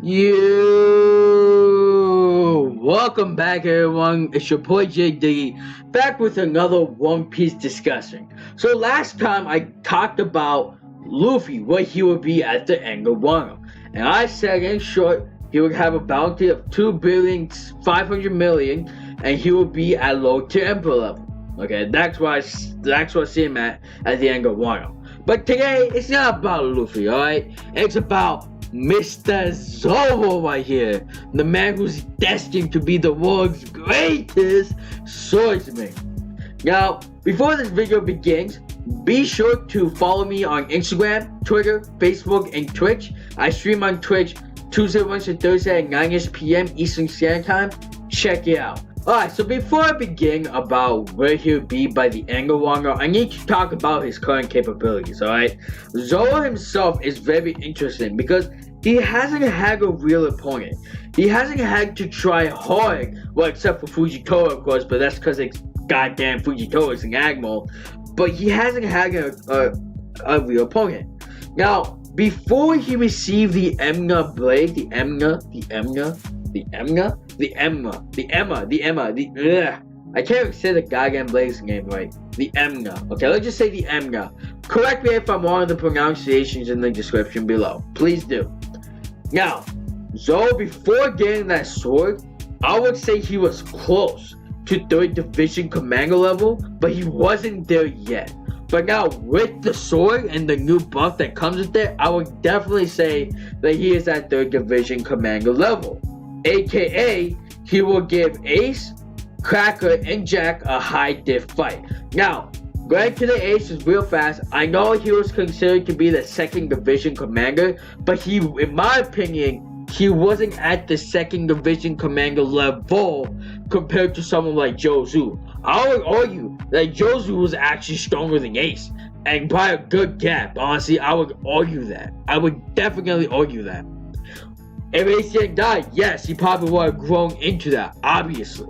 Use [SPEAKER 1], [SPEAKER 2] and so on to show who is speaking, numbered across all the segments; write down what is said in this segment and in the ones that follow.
[SPEAKER 1] Welcome back, everyone. It's your boy JD, back with another One Piece discussion. So last time I talked about Luffy, what he would be at the end of Wano, and I said in short he would have a bounty of 2,500,000,000, and he would be at low tier emperor level. Okay, that's what I see him at the end of Wano. But today it's not about Luffy, alright? It's about Mr. Zoro right here, the man who's destined to be the world's greatest swordsman. Now, before this video begins, be sure to follow me on Instagram, Twitter, Facebook, and Twitch. I stream on Twitch Tuesday, Wednesday, Thursday at 9 p.m. Eastern Standard Time. Check it out. Alright, so before I begin about where he'll be by the end of Wano, I need to talk about his current capabilities, alright? Zoro himself is very interesting because he hasn't had a real opponent. He hasn't had to try hard, well, except for Fujitora, of course, but that's because it's goddamn Fujitora is an admiral. But he hasn't had a real opponent. Now, before he received the Emma blade, I can't even say the goddamn blade's name right. The Emma. Okay, let's just say the Emma. Correct me if I'm wrong in the pronunciations in the description below. Please do. Now, Zoro, before getting that sword, I would say he was close to 3rd Division Commander level, but he wasn't there yet. But now, with the sword and the new buff that comes with it, I would definitely say that he is at 3rd Division Commander level. AKA, he will give Ace, Cracker, and Jack a high diff fight. Now, going to the Aces real fast, I know he was considered to be the 2nd Division Commander, but he, in my opinion, he wasn't at the 2nd Division Commander level compared to someone like Jozu. I would argue that Jozu was actually stronger than Ace, and by a good gap. Honestly, I would argue that. I would definitely argue that. If Ace didn't die, yes, he probably would have grown into that, obviously.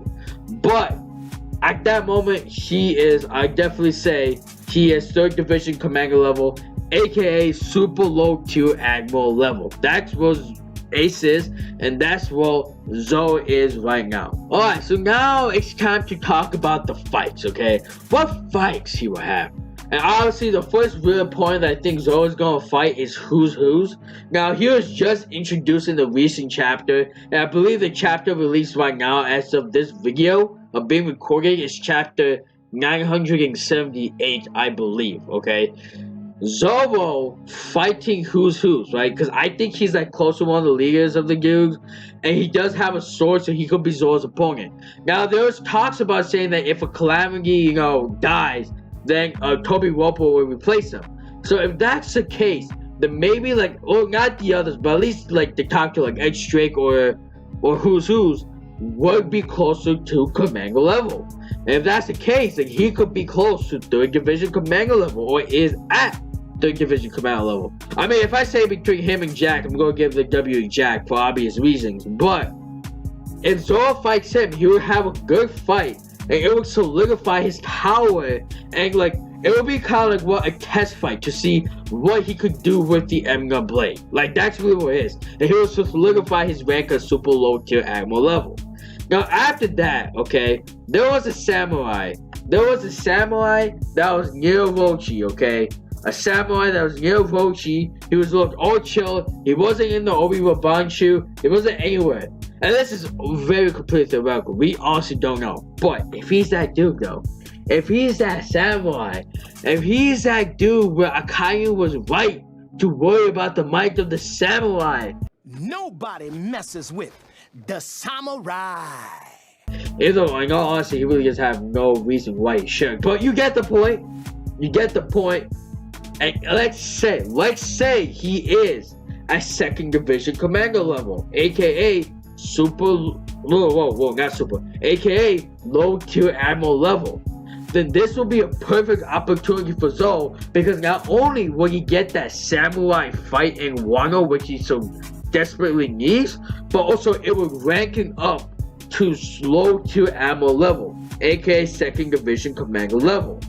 [SPEAKER 1] But at that moment, I definitely say he is 3rd Division Commander level, aka super low tier Admiral level. That's what Ace is, and that's what Zoro is right now. Alright, so now it's time to talk about the fights, okay? What fights he will have? And obviously, the first real point that I think Zoro is going to fight is Who's. Now, he was just introduced in the recent chapter, and I believe the chapter released right now as of this video of being recorded is chapter 978, I believe, okay? Zoro fighting Who's, right? Because I think he's like close to one of the leaders of the guild, and he does have a sword, so he could be Zoro's opponent. Now, there was talks about saying that if a Calamity, dies, then Toby Roper will replace him. So if that's the case, then maybe not the others, but at least the talk to Edge Drake or Who's would be closer to Commander level. And if that's the case, then he could be close to 3rd Division Commander level, or is at 3rd Division Commander level. I mean, if I say between him and Jack, I'm going to give the W to Jack for obvious reasons. But if Zoro fights him, he will have a good fight, and it will solidify his power, and it will be kind of a test fight to see what he could do with the Emma blade. That's really what it is. And he will solidify his rank at super low tier Admiral level. Now, after that, okay, there was a samurai. That was near Orochi, okay? A samurai that was near Orochi. He was looked all chill. He wasn't in the Obi-Wabanshu. He wasn't anywhere. And this is very completely theoretical. We honestly don't know. But if he's that dude, though, if he's that samurai, if he's that dude where Akainu was right to worry about the might of the samurai,
[SPEAKER 2] nobody messes with the samurai.
[SPEAKER 1] Even though, in all honesty, he really just have no reason why he should. But you get the point. You get the point. And let's say he is at 2nd Division Commander level, aka aka low tier Admiral level. Then this will be a perfect opportunity for Zoro, because not only will he get that samurai fight in Wano, which he so desperately needs, but also it will rank him up to low tier Admiral level, aka 2nd Division Commander level.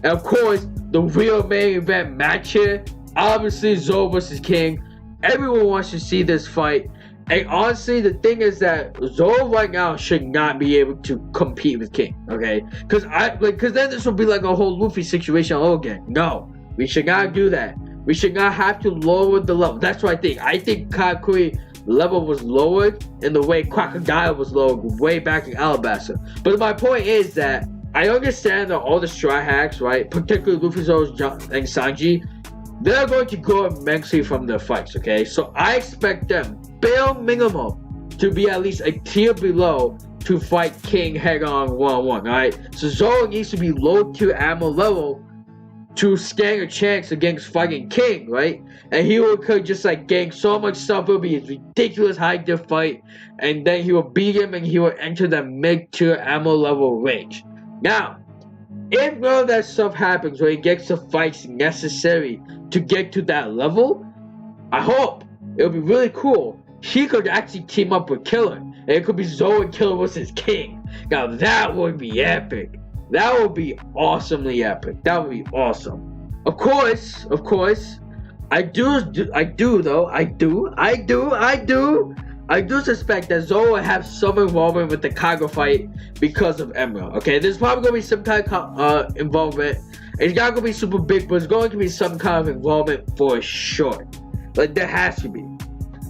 [SPEAKER 1] And of course, the real main event match here, obviously Zoro vs. King. Everyone wants to see this fight, And honestly, the thing is that Zoro right now should not be able to compete with King, okay? Because then this will be like a whole Luffy situation all again. No, we should not do that. We should not have to lower the level. That's what I think. I think Katakuri level was lowered in the way Crocodile was lowered way back in Alabasta. But my point is that I understand that all the Straw Hats, right, particularly Luffy, Zoro, and Sanji, they're going to grow immensely from their fights, okay? So I expect them, bare minimum, to be at least a tier below to fight King head-on one-on-one, alright? So Zoro needs to be low tier ammo level to stand a chance against fighting King, right? And he could just like gain so much stuff, it'll be a ridiculous high diff fight, and then he will beat him and he will enter the mid-tier ammo level range. Now, if none of that stuff happens where he gets the fights necessary to get to that level, I hope it'll be really cool. He could actually team up with Killer, and it could be Zoro and Killer versus King. Now that would be epic. That would be awesomely epic. That would be awesome. Of course, I do suspect that Zoro will have some involvement with the Kaga fight because of Emerald. Okay, there's probably gonna be some kind of involvement. It's not gonna be super big, but it's going to be some kind of involvement for sure. Like there has to be.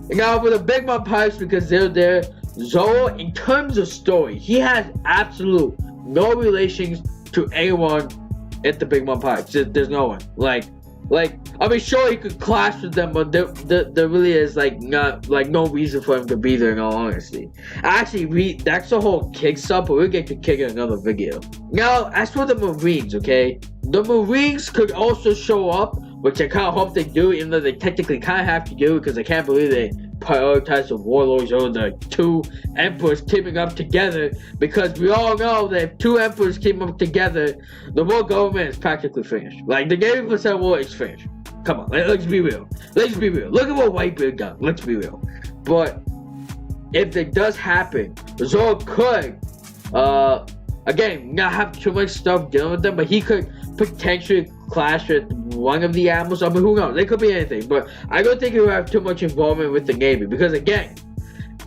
[SPEAKER 1] Now for the Big Mom Pirates, because they're there, Zoro, in terms of story, he has absolute no relations to anyone at the Big Mom Pirates. There's no one. Like I mean, sure he could clash with them, but there really is no reason for him to be there in all honesty. Actually, that's the whole Kick stuff, but we'll get to Kick in another video. Now, as for the Marines, okay, the Marines could also show up, which I kind of hope they do, even though they technically kind of have to do, because I can't believe they prioritize the warlords or the two emperors teaming up together, because we all know that if two emperors team up together, the world government is practically finished. Like, the Gaming Percent War is finished. Come on, let's be real. Let's be real. Look at what Whitebeard done. Let's be real. But if it does happen, Zoro could, again, not have too much stuff dealing with them, but he could potentially clash with one of the admirals. I mean, who knows? They could be anything, but I don't think he will have too much involvement with the Navy, because again,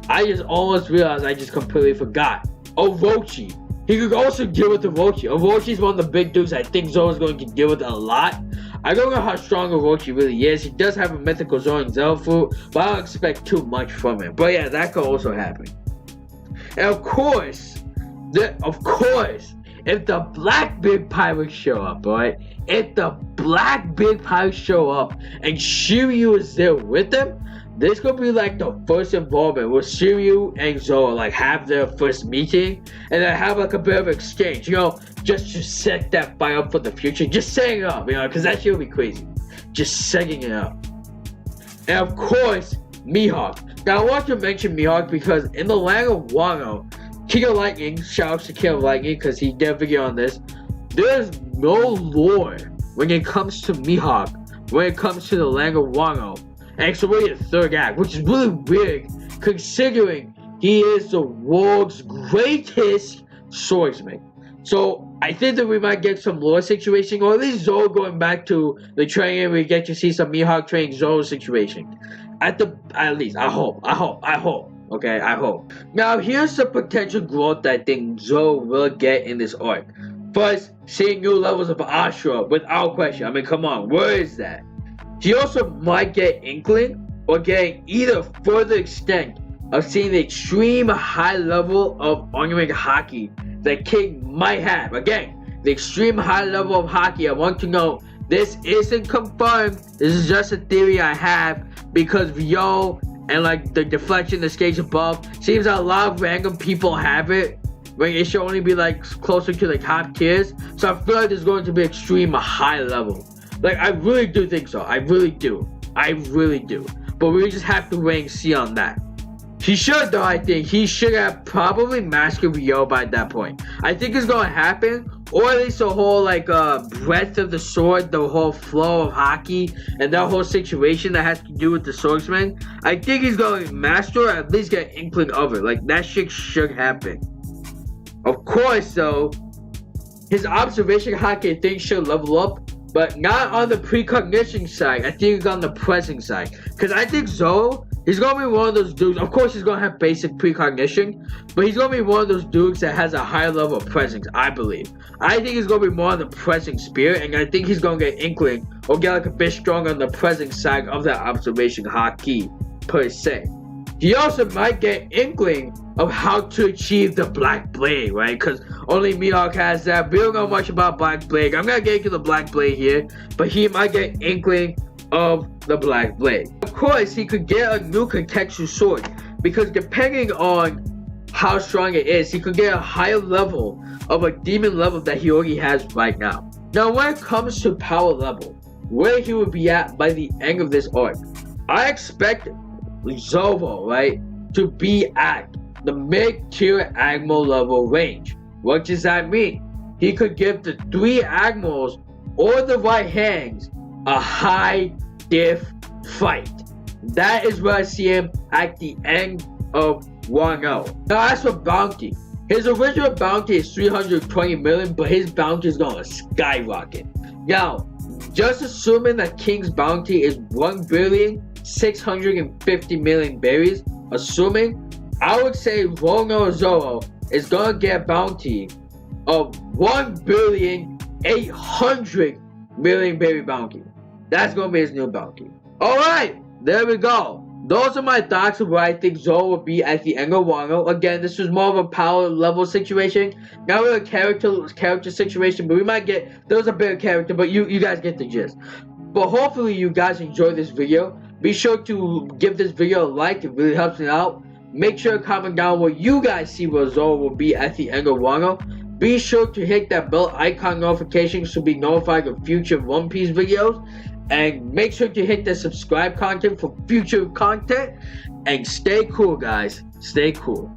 [SPEAKER 1] I just almost realized I just completely forgot. Orochi. He could also deal with Orochi. Orochi's one of the big dudes I think Zoro's going to deal with a lot. I don't know how strong Orochi really is. He does have a mythical Zoro and Zelfu, but I don't expect too much from him. But yeah, that could also happen. And of course, if the Black Big Pirates show up, right? If the Black Big Pirates show up and Shiryu is there with them, this could be like the first involvement where Shiryu and Zoro like have their first meeting and then have like a bit of exchange, you know, just to set that fight up for the future. Just setting it up, you know, because that shit would be crazy. Just setting it up. And of course, Mihawk. Now I want to mention Mihawk because in the land of Wano, King of Lightning, shouts to King of Lightning because he did a video on this. There's no lore when it comes to Mihawk, when it comes to the land of Wano. And it's already the third act, which is really weird considering he is the world's greatest swordsman. So I think that we might get some lore situation, or at least Zoro going back to the training, we get to see some Mihawk training Zoro situation. At least, I hope. Okay, I hope. Now, here's the potential growth that I think Zoro will get in this arc. First, seeing new levels of Ashura, without question. I mean, come on, where is that? He also might get inkling, or getting either further extent of seeing the extreme high level of Onigiri Haki that King might have. Again, the extreme high level of Haki, I want to know, this isn't confirmed, this is just a theory I have, because Ryo and like the deflection, the stage above, seems that a lot of random people have it, when it should only be like closer to the top tiers. So I feel like there's going to be extreme high level. Like, I really do think so. I really do. But we just have to wait and see on that. He should, though, I think. He should have probably mastered Ryo by that point. I think it's going to happen. Or at least the whole, like, breadth of the sword, the whole flow of Haki, and that whole situation that has to do with the swordsman. I think he's going to master or at least get an inkling of it. Like, that shit should happen. Of course, though, his observation Haki, I think, should level up. But not on the precognition side. I think it's on the present side. Because I think Zoro He's gonna be one of those dudes. Of course, he's gonna have basic precognition, but he's gonna be one of those dudes that has a higher level of presence. I believe. I think he's gonna be more on the present spirit, and I think he's gonna get inkling or get like a bit stronger on the present side of that observation haki per se. He also might get inkling of how to achieve the Black Blade, right? Because only Mihawk has that. We don't know much about Black Blade. I'm gonna get into the Black Blade here, but he might get inkling of the Black Blade. Of course, he could get a new Kanketsu sword, because depending on how strong it is, he could get a higher level of a demon level that he already has right now. Now, when it comes to power level, where he would be at by the end of this arc, I expect Zoro, right, to be at the mid-tier Admiral level range. What does that mean? He could give the 3 Admirals or the right hands a high diff fight. That is where I see him at the end of Wano. Now, as for bounty, his original bounty is 320 million, but his bounty is gonna skyrocket. Now, just assuming that King's bounty is 1,650,000,000 berries, assuming, I would say Wano Zoro is gonna get a bounty of 1,800,000,000 berry bounty. That's gonna be his new bounty. Alright, there we go. Those are my thoughts of where I think Zoro will be at the end of Wano. Again, this was more of a power level situation. Not really a character situation, but we might get, there was a bit of character, but you guys get the gist. But hopefully you guys enjoyed this video. Be sure to give this video a like, it really helps me out. Make sure to comment down what you guys see where Zoro will be at the end of Wano. Be sure to hit that bell icon notification to be notified of future One Piece videos. And make sure to hit the subscribe content for future content. And stay cool, guys. Stay cool.